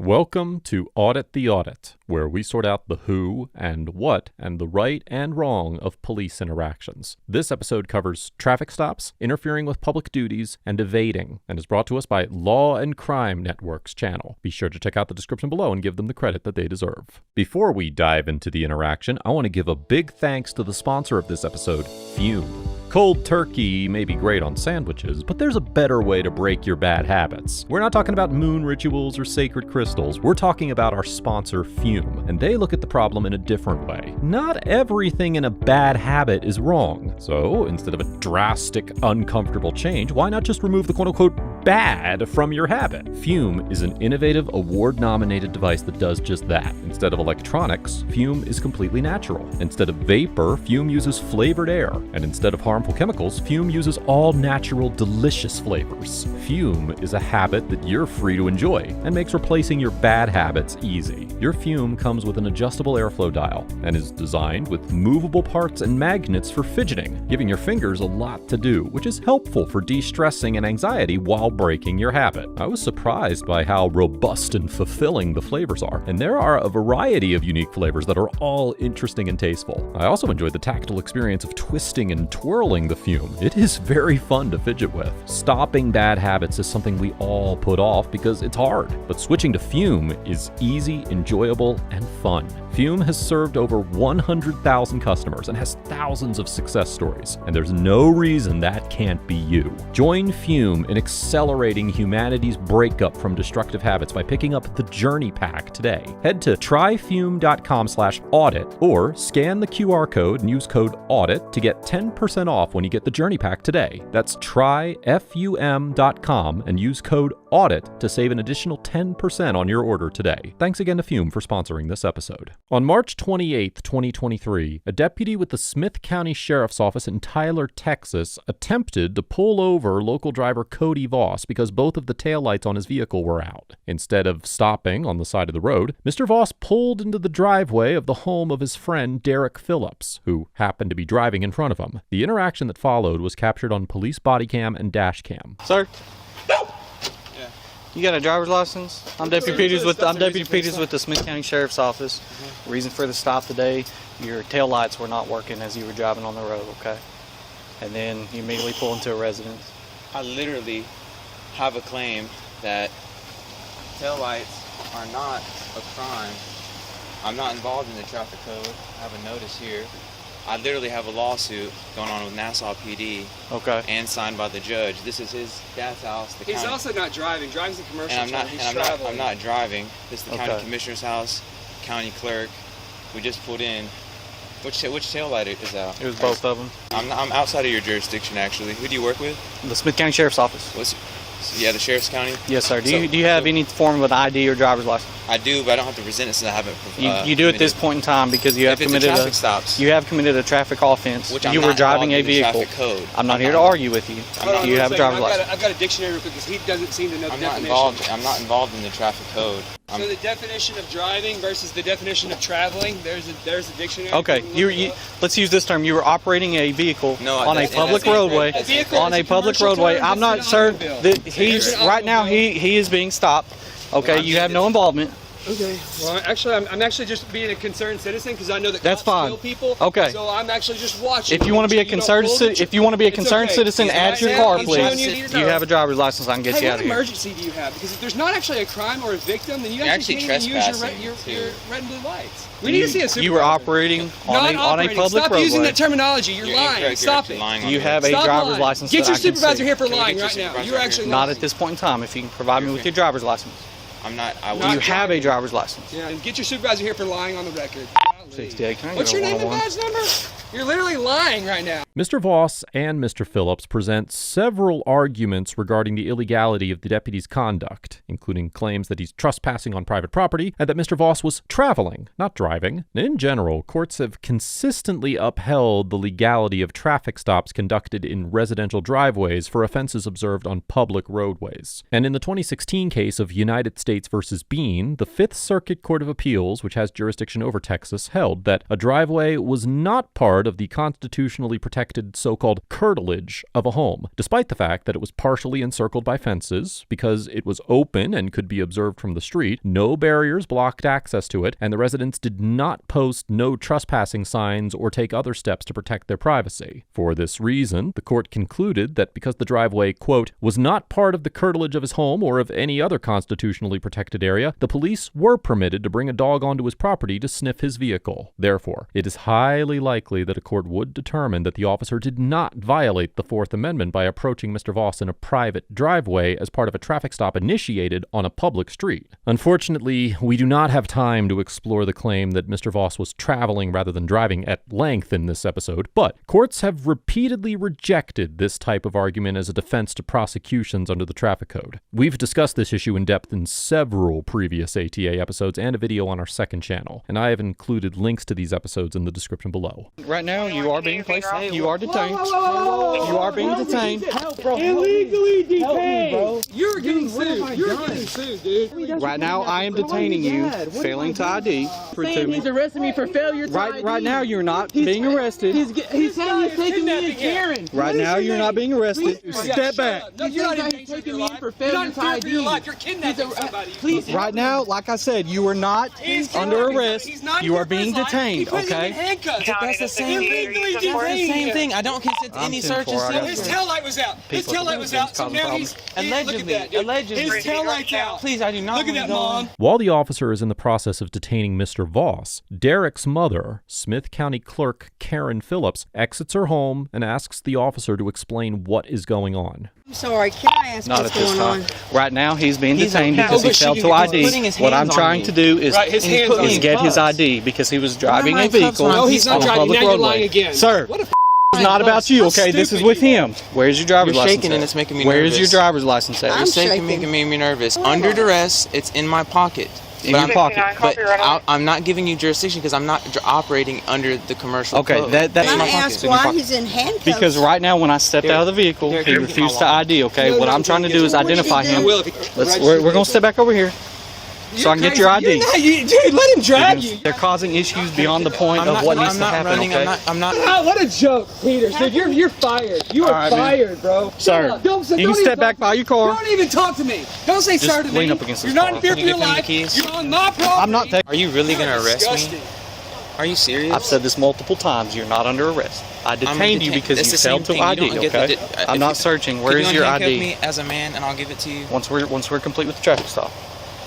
Welcome to Audit the Audit, where we sort out the who and what and the right and wrong of police interactions. This episode covers traffic stops, interfering with public duties, and evading, and is brought to us by Law and Crime Network's channel. Be sure to check out the description below and give them the credit that they deserve. Before we dive into the interaction, I want to give a big thanks to the sponsor of this episode, Fume. Cold turkey may be great on sandwiches, but there's a better way to break your bad habits. We're not talking about moon rituals or sacred crystals. We're talking about our sponsor, Fume, and they look at the problem in a different way. Not everything in a bad habit is wrong. So instead of a drastic, uncomfortable change, why not just remove the quote-unquote bad from your habit? Fume is an innovative, award-nominated device that does just that. Instead of electronics, Fume is completely natural. Instead of vapor, Fume uses flavored air. And instead of harmful chemicals, Fume uses all natural, delicious flavors. Fume is a habit that you're free to enjoy and makes replacing your bad habits easy. Your Fume comes with an adjustable airflow dial and is designed with movable parts and magnets for fidgeting, giving your fingers a lot to do, which is helpful for de-stressing and anxiety while breaking your habit. I was surprised by how robust and fulfilling the flavors are, and there are a variety of unique flavors that are all interesting and tasteful. I also enjoyed the tactile experience of twisting and twirling the Fume. It is very fun to fidget with. Stopping bad habits is something we all put off because it's hard, but switching to Fume is easy, enjoyable, and fun. Fume has served over 100,000 customers and has thousands of success stories, and there's no reason that can't be you. Join Fume in accelerating humanity's breakup from destructive habits by picking up the Journey Pack today. Head to tryfume.com/audit or scan the QR code and use code AUDIT to get 10% off when you get the Journey Pack today. That's tryfum.com and use code AUDIT to save an additional 10% on your order today. Thanks again to Fume for sponsoring this episode. On March 28, 2023, a deputy with the Smith County Sheriff's Office in Tyler, Texas, attempted to pull over local driver Cody Voss because both of the taillights on his vehicle were out. Instead of stopping on the side of the road, Mr. Voss pulled into the driveway of the home of his friend Derek Phillips, who happened to be driving in front of him. The interaction that followed was captured on police body cam and dash cam. Sir? You got a driver's license? I'm Deputy Peters with the Smith County Sheriff's Office. Reason for the stop today, your tail lights were not working as you were driving on the road, okay? And then you immediately pull into a residence. I literally have a claim that tail lights are not a crime. I'm not involved in the traffic code. I have a notice here. I literally have a lawsuit going on with Nassau PD. Okay. And signed by the judge. This is his dad's house. He's also not driving. Driving's a commercial. And I'm not driving. This is the county commissioner's house, county clerk. We just pulled in. Which tail light is out? It was both of them. I'm outside of your jurisdiction, actually. Who do you work with? The Smith County Sheriff's Office. Yeah, the Sheriff's County? Yes, sir. Do you have any form of an ID or driver's license? I do, but I don't have to present it since I haven't. You do at this point in time because you have committed a traffic offense. Which you were driving a vehicle. Code. I'm not here to argue with you. Do you have a driver's license? I've got a dictionary real quick because he doesn't seem to know the definition. I'm not involved in the traffic code. So the definition of driving versus the definition of traveling, there's a dictionary. Okay, let's use this term. You were operating a vehicle on a public roadway. I'm not, sir. Right now he is being stopped. Okay, you have no involvement. Okay. Well, actually, I'm actually just being a concerned citizen because I know that that's fine. Kill people. Okay. So I'm actually just watching. If you want to be a concerned citizen, add your car, please. Do you have a driver's license? I can get you out of here. What emergency do you have? Because if there's not actually a crime or a victim, then you actually can't even use your red and blue lights. We need to see a supervisor. You were operating on a public roadway. Stop using that terminology. You're lying. Stop it. Do you have a driver's license? Get your supervisor here for lying right now. You're actually not at this point in time. If you can provide me with your driver's license. I'm not. Do you have a driver's license? Yeah, and get your supervisor here for lying on the record. 68. What's your name and badge number? You're literally lying right now. Mr. Voss and Mr. Phillips present several arguments regarding the illegality of the deputy's conduct, including claims that he's trespassing on private property and that Mr. Voss was traveling, not driving. In general, courts have consistently upheld the legality of traffic stops conducted in residential driveways for offenses observed on public roadways. And in the 2016 case of United States versus Bean, the Fifth Circuit Court of Appeals, which has jurisdiction over Texas, held that a driveway was not part of the constitutionally protected so-called curtilage of a home, despite the fact that it was partially encircled by fences, because it was open and could be observed from the street, no barriers blocked access to it, and the residents did not post no trespassing signs or take other steps to protect their privacy. For this reason, the court concluded that because the driveway, quote, was not part of the curtilage of his home or of any other constitutionally protected area, the police were permitted to bring a dog onto his property to sniff his vehicle. Therefore, it is highly likely that a court would determine that the officer did not violate the Fourth Amendment by approaching Mr. Voss in a private driveway as part of a traffic stop initiated on a public street. Unfortunately, we do not have time to explore the claim that Mr. Voss was traveling rather than driving at length in this episode, but courts have repeatedly rejected this type of argument as a defense to prosecutions under the traffic code. We've discussed this issue in depth in several previous ATA episodes and a video on our second channel, and I have included links to these episodes in the description below. Right now, you are being placed. You are detained. You are being detained. Help, bro. Illegally detained. Help me, bro. You're getting sued. You're getting sued, dude. Right now, I am detaining you, failing to ID. He's arresting me for failure to ID. Right now, you're not being arrested. He's saying he's taking me as Karen. Right now, you're not being arrested. Step back. You're taking me for failure to ID. You're kidnapping somebody. Please. Right now, like I said, you are not under arrest. You are being detained, okay? That's the same thing. I don't consent to any search and seizure. His taillight was out. His taillight was out. So now he's allegedly. His taillight's out. Please, I do not. Look at that, Mom. While the officer is in the process of detaining Mr. Voss, Derek's mother, Smith County Clerk Karen Phillips, exits her home and asks the officer to explain what is going on. I'm sorry, can I ask Not what's at this going time. on? Right now, he's being detained okay. because he failed to ID. What I'm trying to do is Right, his hands on me. get his ID because he was driving a vehicle No, he's not on a driving. public Now you're roadway. lying again. Sir, What a it's not about you, okay? This is with him. Where's your driver's You're license shaking at? and it's making me Where nervous. is your driver's license at? I'm You're shaking, shaking. making me nervous. Under duress, it's in my pocket. In your pocket. But I'm not giving you jurisdiction because I'm not operating under the commercial Okay, code. that's Can in my I pocket. ask why he's in handcuffs? Because right now, when I stepped out of the vehicle, Here, he give me refused my to wallet. ID, okay? What I'm trying to do is identify him. will. We're going to step back over here so I can get your ID. Dude, let him drag you. They're causing issues beyond the point I'm of not, what I'm needs to not happen, running. okay? I'm not. Ah, what a joke, Peter. Dude, you're fired. You are All right, man. fired, bro. Sir, you can step back by your car. Don't even talk to me. Don't say sir to me. lean up against You're this not car. in fear for Can you your give me the life. keys? You're on my property. I'm not taking. Are you really gonna arrest Disgusting. me? Are you serious? I've said this multiple times. You're not under arrest. I detained you because It's you the same failed to thing. You ID, don't get the okay? I'm not searching. Where is your Can you ID? handcuff me as a man and I'll give it to you? Once we're complete with the traffic stop.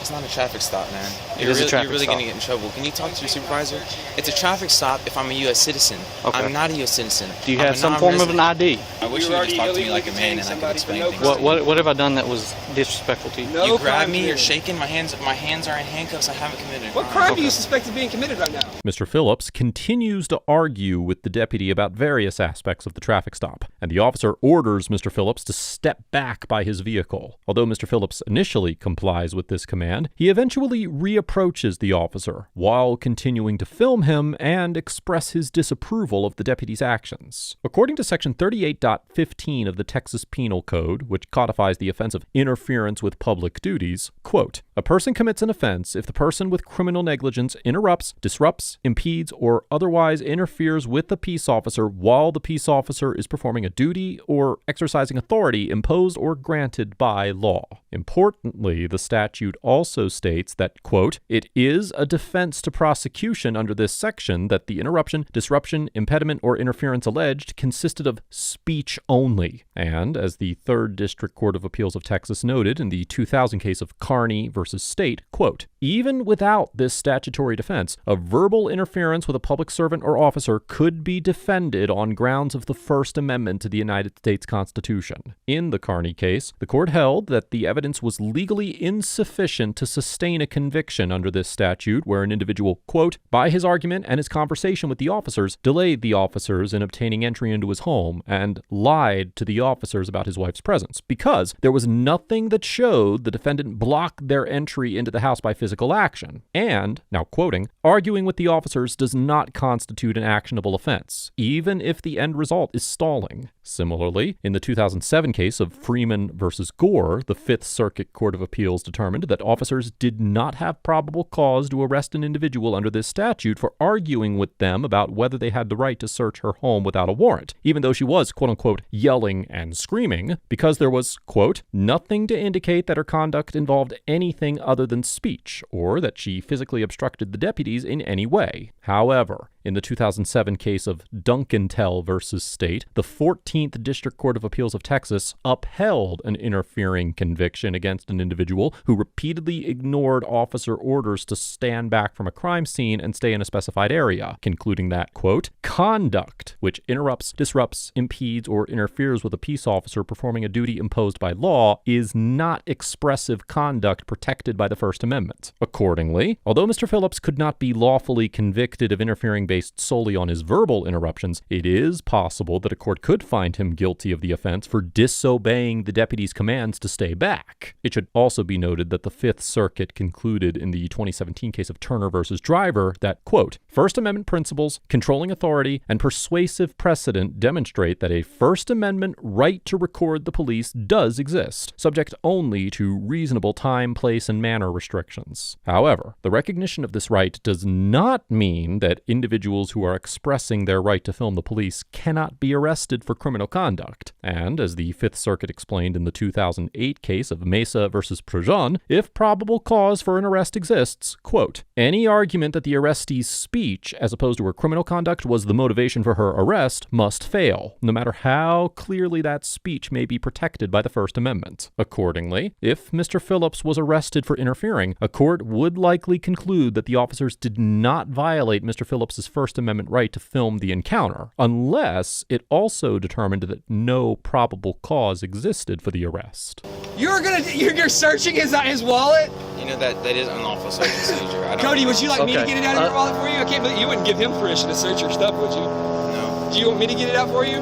It's not a traffic stop, man. It is a traffic You're really stop. gonna get in trouble. Can you talk to your supervisor? It's a traffic stop if I'm a U.S. citizen. Okay. I'm not a U.S. citizen. Do you I'm have a some form of an ID? I wish you would just talk to me like a man and I could explain things. What have I done that was disrespectful to you? No You grab crime me, you're committed. shaking, my hands are in handcuffs, I haven't committed a What crime. crime do you suspect of being committed right now? Mr. Phillips continues to argue with the deputy about various aspects of the traffic stop, and the officer orders Mr. Phillips to step back by his vehicle. Although Mr. Phillips initially complies with this command, he eventually reapproaches the officer while continuing to film him and express his disapproval of the deputy's actions. According to Section 38.15 of the Texas Penal Code, which codifies the offense of interference with public duties, quote, a person commits an offense if the person with criminal negligence interrupts, disrupts, impedes, or otherwise interferes with the peace officer while the peace officer is performing a duty or exercising authority imposed or granted by law. Importantly, the statute also states that, quote, it is a defense to prosecution under this section that the interruption, disruption, impediment, or interference alleged consisted of speech only. And, as the 3rd District Court of Appeals of Texas noted in the 2000 case of Carney versus State, quote, even without this statutory defense, a verbal interference with a public servant or officer could be defended on grounds of the First Amendment to the United States Constitution. In the Carney case, the court held that the evidence was legally insufficient to sustain a conviction under this statute where an individual, quote, by his argument and his conversation with the officers, delayed the officers in obtaining entry into his home and lied to the officers about his wife's presence because there was nothing that showed the defendant blocked their entry into the house by physical action. And, now quoting, arguing with the officers does not constitute an actionable offense, even if the end result is stalling. Similarly, in the 2007 case of Freeman versus Gore, the Fifth Circuit Court of Appeals determined that officers did not have probable cause to arrest an individual under this statute for arguing with them about whether they had the right to search her home without a warrant, even though she was, quote-unquote, yelling and screaming, because there was, quote, nothing to indicate that her conduct involved anything other than speech, or that she physically obstructed the deputies in any way. However, in the 2007 case of Duncantel versus State, the 14th District Court of Appeals of Texas upheld an interfering conviction against an individual who repeatedly ignored officer orders to stand back from a crime scene and stay in a specified area, concluding that, quote, conduct which interrupts, disrupts, impedes, or interferes with a peace officer performing a duty imposed by law is not expressive conduct protected by the First Amendment. Accordingly, although Mr. Phillips could not be lawfully convicted of interfering based solely on his verbal interruptions, it is possible that a court could find him guilty of the offense for disobeying the deputy's commands to stay back. It should also be noted that the Fifth Circuit concluded in the 2017 case of Turner versus Driver that, quote, First Amendment principles, controlling authority, and persuasive precedent demonstrate that a First Amendment right to record the police does exist, subject only to reasonable time, place, and manner restrictions. However, the recognition of this right does not mean that individuals who are expressing their right to film the police cannot be arrested for criminal conduct. And, as the Fifth Circuit explained in the 2008 case of Mesa versus Projon, if probable cause for an arrest exists, quote, any argument that the arrestee's speech, as opposed to her criminal conduct, was the motivation for her arrest must fail, no matter how clearly that speech may be protected by the First Amendment. Accordingly, if Mr. Phillips was arrested for interfering, a court would likely conclude that the officers did not violate Mr. Phillips's First Amendment right to film the encounter, unless it also determined that no probable cause existed for the arrest. You're searching his wallet? You know that is unlawful search and seizure. Cody, would you like me to get it out of your wallet for you? I can't believe you wouldn't give him permission to search your stuff, would you? No. Do you want me to get it out for you?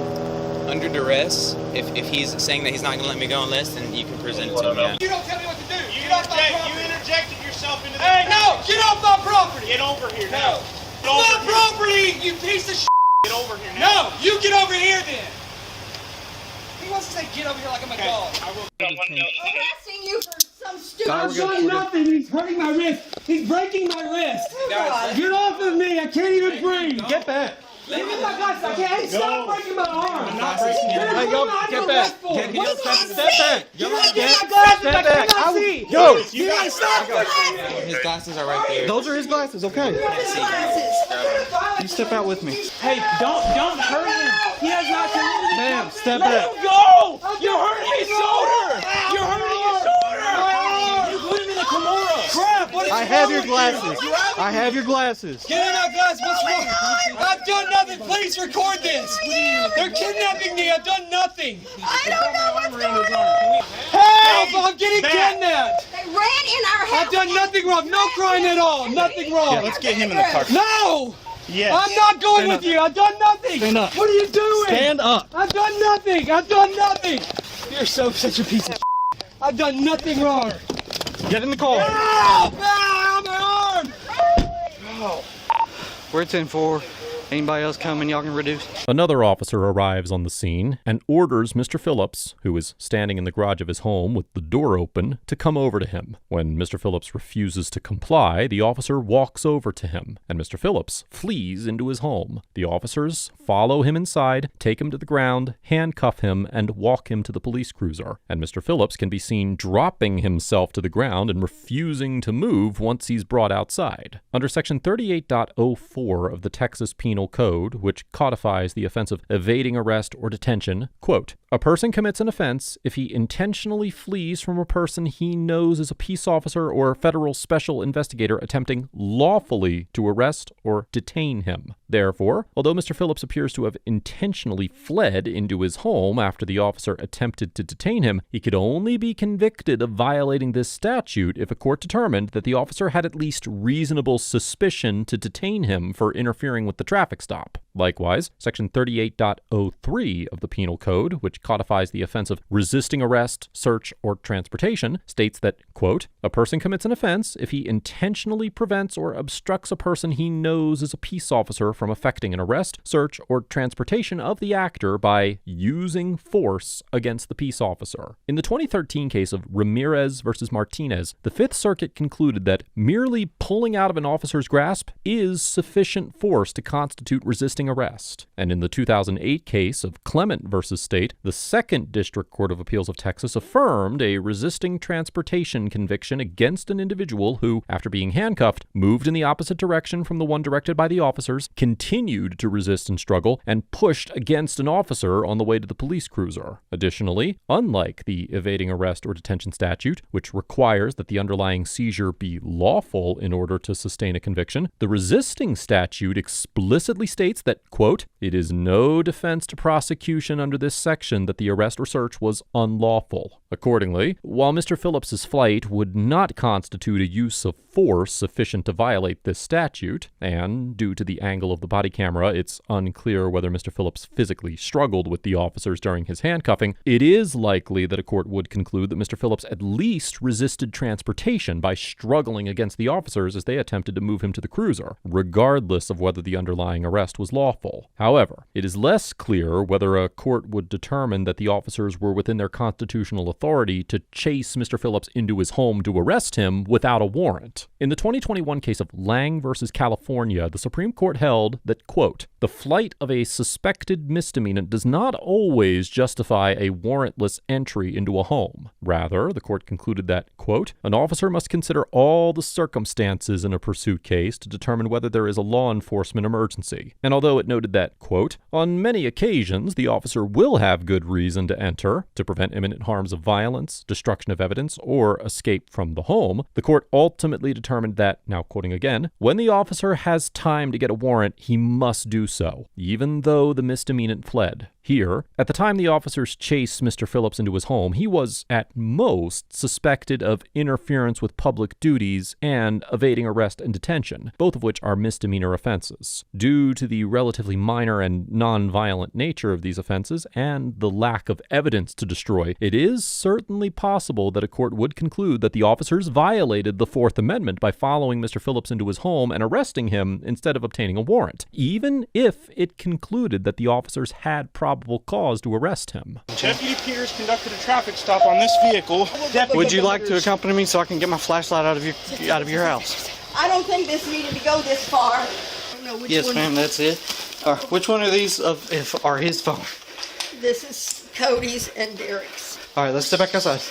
Under duress, if he's saying that he's not going to let me go unless, then you can present it to me. You don't tell me what to do. You interjected yourself into the Get off my property! Get over here now. My property, you piece of shit! Get over here now. No, you get over here then! He wants to say get over here like I'm a dog. Arresting you for some stupid I've done nothing. He's hurting my wrist. He's breaking my wrist. Get off of me. I can't even breathe. Get back. Leave me my glasses. I can't. Stop breaking my arm. I'm not breaking your arm. Hey, yo, get back. Step back. Give me my glasses. I cannot see. Yo, you gotta stop. His glasses are right there. Those are his glasses, okay. You step out with me. Hey, don't hurt him. He has not committed. Ma'am, step Let back. him go! You're hurting his shoulder! You're hurting his shoulder! You put him in a Kimura! Crap, what is I have your glasses. I have your glasses. Get in my glasses. What's wrong? I've done nothing. Please record this. They're kidnapping me. I've done nothing. I don't know what's going on. Help! I'm getting kidnapped. They ran in our house. I've done nothing wrong. No crime at all. Nothing wrong. Yeah, let's get him in the car. No! Yes. I'm not going with you. I've done nothing. Stand up. What are you doing? Stand up. I've done nothing. I've done nothing. You're such a piece of shit. I've done nothing wrong. Get in the car. Help! Ah, my arm! Oh. We're 10-4. Anybody else coming, y'all can reduce. Another officer arrives on the scene and orders Mr. Phillips, who is standing in the garage of his home with the door open, to come over to him. When Mr. Phillips refuses to comply, the officer walks over to him, and Mr. Phillips flees into his home. The officers follow him inside, take him to the ground, handcuff him, and walk him to the police cruiser. And Mr. Phillips can be seen dropping himself to the ground and refusing to move once he's brought outside. Under Section 38.04 of the Texas Penal Code, which codifies the offense of evading arrest or detention, quote, a person commits an offense if he intentionally flees from a person he knows is a peace officer or federal special investigator attempting lawfully to arrest or detain him. Therefore, although Mr. Phillips appears to have intentionally fled into his home after the officer attempted to detain him, he could only be convicted of violating this statute if a court determined that the officer had at least reasonable suspicion to detain him for interfering with the traffic stop. Likewise, Section 38.03 of the Penal Code, which codifies the offense of resisting arrest, search, or transportation, states that, quote, a person commits an offense if he intentionally prevents or obstructs a person he knows is a peace officer from effecting an arrest, search, or transportation of the actor by using force against the peace officer. In the 2013 case of Ramirez versus Martinez, the Fifth Circuit concluded that merely pulling out of an officer's grasp is sufficient force to constitute resisting arrest. And in the 2008 case of Clement versus State, the Second District Court of Appeals of Texas affirmed a resisting transportation conviction against an individual who, after being handcuffed, moved in the opposite direction from the one directed by the officers, continued to resist and struggle, and pushed against an officer on the way to the police cruiser. Additionally, unlike the evading arrest or detention statute, which requires that the underlying seizure be lawful in order to sustain a conviction, the resisting statute explicitly states that, quote, it is no defense to prosecution under this section that the arrest or search was unlawful. Accordingly, while Mr. Phillips's flight would not constitute a use of force sufficient to violate this statute, and due to the angle of the body camera, it's unclear whether Mr. Phillips physically struggled with the officers during his handcuffing, it is likely that a court would conclude that Mr. Phillips at least resisted transportation by struggling against the officers as they attempted to move him to the cruiser, regardless of whether the underlying arrest was lawful. However, it is less clear whether a court would determine that the officers were within their constitutional authority to chase Mr. Phillips into his home to arrest him without a warrant. In the 2021 case of Lang versus California, the Supreme Court held that, quote, the flight of a suspected misdemeanant does not always justify a warrantless entry into a home. Rather, the court concluded that, quote, an officer must consider all the circumstances in a pursuit case to determine whether there is a law enforcement emergency. And although it noted that, quote, on many occasions the officer will have good reason to enter to prevent imminent harms of violence, destruction of evidence, or escape from the home, the court ultimately determined that, now quoting again, when the officer has time to get a warrant, he must do so, even though the misdemeanant fled. Here, at the time the officers chased Mr. Phillips into his home, he was, at most, suspected of interference with public duties and evading arrest and detention, both of which are misdemeanor offenses. Due to the relatively minor and non-violent nature of these offenses and the lack of evidence to destroy, it is certainly possible that a court would conclude that the officers violated the Fourth Amendment by following Mr. Phillips into his home and arresting him instead of obtaining a warrant, even if it concluded that the officers had probable cause to arrest him. Deputy Peters conducted a traffic stop on this vehicle. Would you like to accompany me so I can get my flashlight out of your house? I don't think this needed to go this far. I don't know which Yes, one. ma'am, that's it. Which one of these are his phone? This is Cody's and Derek's. All right, let's step back outside.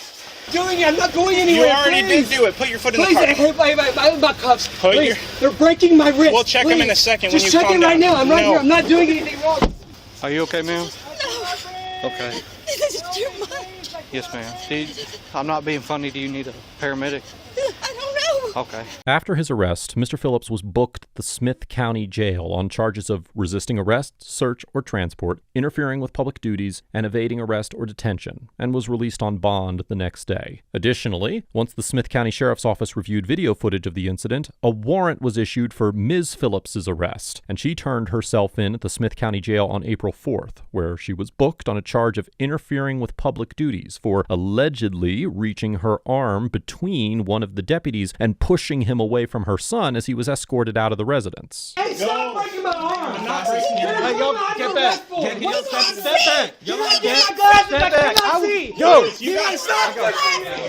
Doing it. I'm not going You anywhere. already please. did do it. Put your foot in the Please, car. hey, my cuffs. Put Please. your- They're breaking my wrist. We'll check them in a second when Just you check calm it right down. now. I'm right No. here. I'm not doing anything wrong. Are you okay, ma'am? No. Okay. This is too much. Yes, ma'am. I'm not being funny. Do you need a paramedic? I don't know. Okay. After his arrest, Mr. Phillips was booked at the Smith County Jail on charges of resisting arrest, search, or transport, interfering with public duties, and evading arrest or detention, and was released on bond the next day. Additionally, once the Smith County Sheriff's Office reviewed video footage of the incident, a warrant was issued for Ms. Phillips's arrest, and she turned herself in at the Smith County Jail on April 4th, where she was booked on a charge of interfering with public duties for allegedly reaching her arm between one of the deputies and pushing him away from her son as he was escorted out of the residence. Hey, stop breaking my arm. I'm not breaking your arm. Hey, yo, get back. Get What back. is Step back. You gotta get my glasses back. I cannot see. Yo, You gotta stop.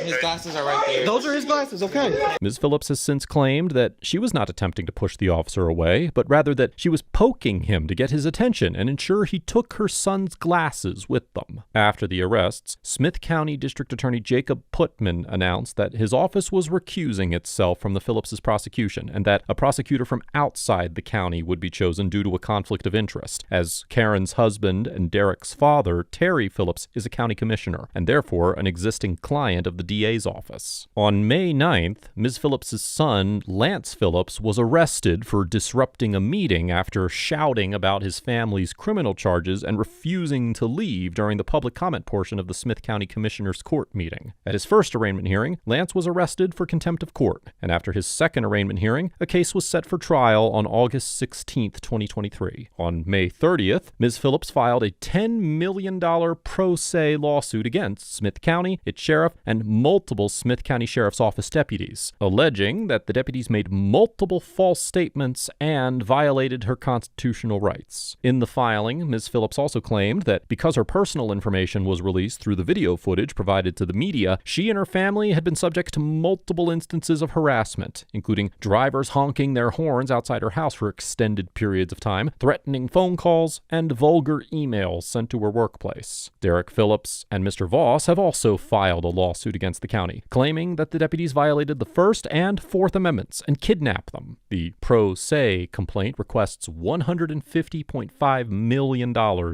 His glasses are right there. Those are his glasses. Okay. Ms. Phillips has since claimed that she was not attempting to push the officer away, but rather that she was poking him to get his attention and ensure he took her son's glasses with them. After the arrests, Smith County District Attorney Jacob Putman announced that his office was recusing itself from the Phillips's prosecution and that a prosecutor from outside the county would be chosen due to a conflict of interest, as Karen's husband and Derek's father, Terry Phillips, is a county commissioner and therefore an existing client of the DA's office. On May 9th, Ms. Phillips's son, Lance Phillips, was arrested for disrupting a meeting after shouting about his family's criminal charges and refusing to leave during the public comment portion of the Smith County Commissioner's Court meeting. At his first arraignment hearing, Lance was arrested for contempt of court, And after his second arraignment hearing, a case was set for trial on August 16, 2023. On May 30th, Ms. Phillips filed a $10 million pro se lawsuit against Smith County, its sheriff, and multiple Smith County Sheriff's Office deputies, alleging that the deputies made multiple false statements and violated her constitutional rights. In the filing, Ms. Phillips also claimed that because her personal information was released through the video footage provided to the media, she and her family had been subject to multiple instances of harassment, including drivers honking their horns outside her house for extended periods of time, threatening phone calls, and vulgar emails sent to her workplace. Derek Phillips and Mr. Voss have also filed a lawsuit against the county, claiming that the deputies violated the First and Fourth Amendments and kidnapped them. The pro se complaint requests $150.5 million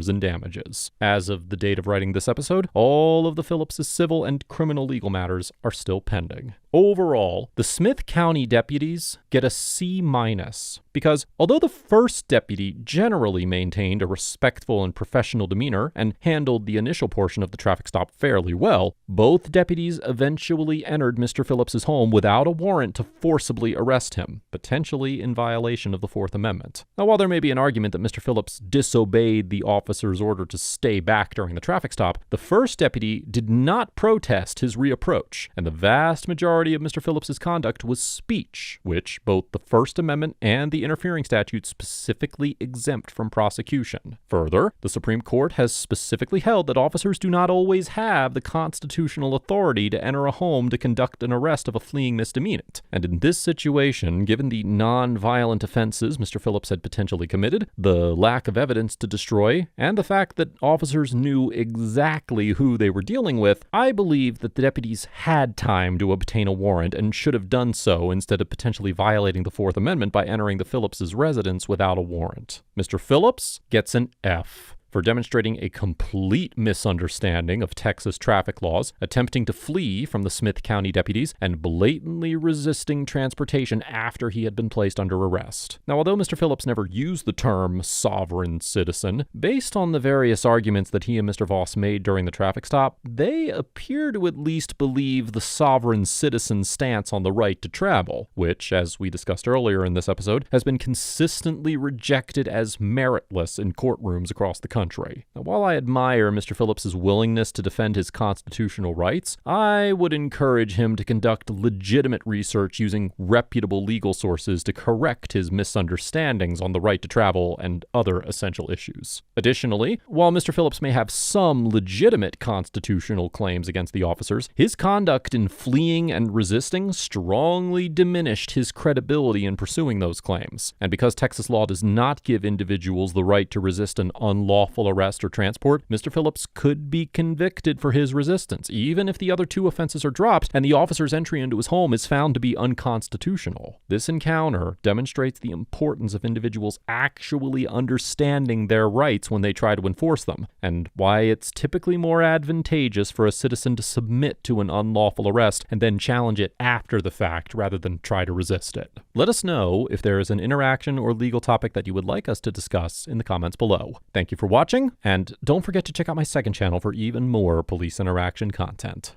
in damages. As of the date of writing this episode, all of the Phillips' civil and criminal legal matters are still pending. Overall, the Smith County deputies get a C- because although the first deputy generally maintained a respectful and professional demeanor and handled the initial portion of the traffic stop fairly well, both deputies eventually entered Mr. Phillips's home without a warrant to forcibly arrest him, potentially in violation of the Fourth Amendment. Now, while there may be an argument that Mr. Phillips disobeyed the officer's order to stay back during the traffic stop, the first deputy did not protest his reapproach, and the vast majority of Mr. Phillips's conduct was speech, which both the First Amendment and the interfering statute specifically exempt from prosecution. Further, the Supreme Court has specifically held that officers do not always have the constitutional authority to enter a home to conduct an arrest of a fleeing misdemeanant. And in this situation, given the non-violent offenses Mr. Phillips had potentially committed, the lack of evidence to destroy, and the fact that officers knew exactly who they were dealing with, I believe that the deputies had time to obtain a warrant and should have done so instead of potentially violating the Fourth Amendment by entering the Phillips' residence without a warrant. Mr. Phillips gets an F for demonstrating a complete misunderstanding of Texas traffic laws, attempting to flee from the Smith County deputies, and blatantly resisting transportation after he had been placed under arrest. Now, although Mr. Phillips never used the term sovereign citizen, based on the various arguments that he and Mr. Voss made during the traffic stop, they appear to at least believe the sovereign citizen stance on the right to travel, which, as we discussed earlier in this episode, has been consistently rejected as meritless in courtrooms across the country. Now, while I admire Mr. Phillips' willingness to defend his constitutional rights, I would encourage him to conduct legitimate research using reputable legal sources to correct his misunderstandings on the right to travel and other essential issues. Additionally, while Mr. Phillips may have some legitimate constitutional claims against the officers, his conduct in fleeing and resisting strongly diminished his credibility in pursuing those claims. And because Texas law does not give individuals the right to resist an unlawful arrest or transport, Mr. Phillips could be convicted for his resistance, even if the other two offenses are dropped and the officer's entry into his home is found to be unconstitutional. This encounter demonstrates the importance of individuals actually understanding their rights when they try to enforce them, and why it's typically more advantageous for a citizen to submit to an unlawful arrest and then challenge it after the fact rather than try to resist it. Let us know if there is an interaction or legal topic that you would like us to discuss in the comments below. Thank you for watching, and don't forget to check out my second channel for even more police interaction content.